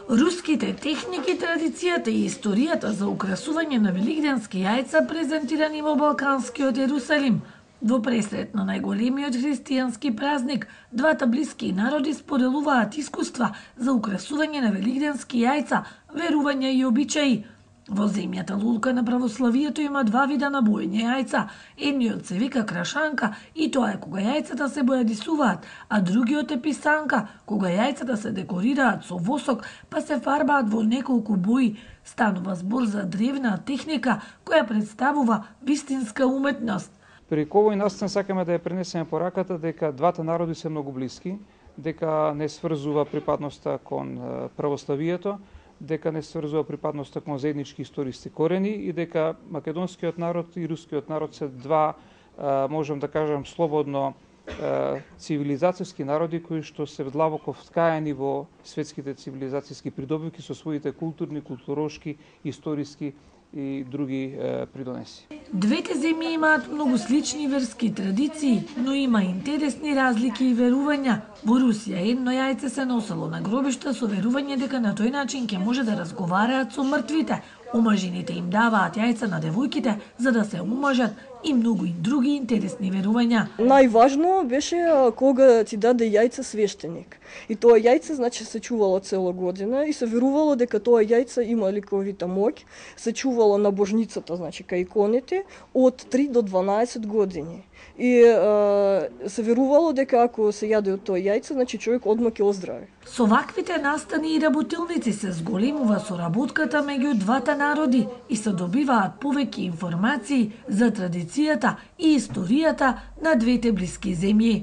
Руските техники, традицијата и историјата за украсување на великденски јајца презентирани во Балканскиот Јерусалим. Во пресрет на најголемиот христијански празник, двата блиски народи споделуваат искуства за украсување на великденски јајца, верувања и обичаи. Во земјата лулка на православието има два вида на боење јајца. Едниот се вика крашанка и тоа е кога јајцата се бојадисуваат, а другиот е писанка, кога јајцата се декорираат со восок па се фарбаат во неколку бои. Станува збор за древна техника која представува вистинска уметност. Преку овој настан сакаме да ја пренесеме пораката дека двата народи се многу блиски, дека не сврзува припадноста кон православието, дека не сврзува припадноста кон заеднички историски корени и дека македонскиот народ и рускиот народ се два, можам да кажам слободно, цивилизацијски народи кои што се длабоко вткаени во светските цивилизацијски придобивки со своите културни, културошки, историски и други придонеси. Двете земји имаат многу слични верски традиции, но има интересни разлики и верувања. Во Русија едно јајце се носело на гробишта со верување дека на тој начин ќе може да разговараат со мртвите. Омажените им даваат јајца на девојките за да се омажат и многу и други интересни верувања. Најважно беше кога ти даде јајце свештеник. И тоа јајце значи се чувало цела година и се верувало дека тоа јајце има лековита моќ, се чувало на божницата, значи кај иконите од 3 до 12 години. И се верувало дека ако се јаде од тоа јајце, значи човек одма ќе оздрави. Со ваквите настани и работилници се зголемува соработката меѓу двата народи и се добиваат повеќе информации за традицијата и историјата на двете блиски земји.